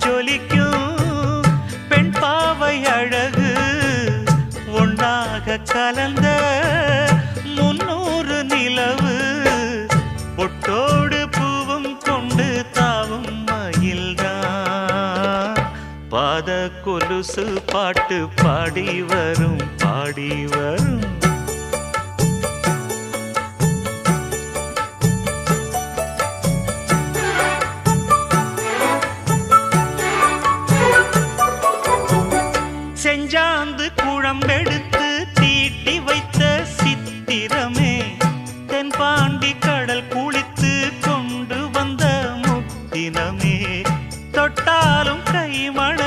ஜொலிக்கும் பெண் பாவை அழகு ஒன்றாக கலந்த 300 நிலவு பொட்டோடு பூவும் கொண்டு தாவும் மயில்தான் பாத கொலுசு பாட்டு பாடி வரும் பாடி வரும் செஞ்சாந்து குழம்பெடுத்து தீட்டி வைத்த சித்திரமே தென்பாண்டி கடல் குளித்து கொண்டு வந்த முத்தினமே தொட்டாலும் கைமண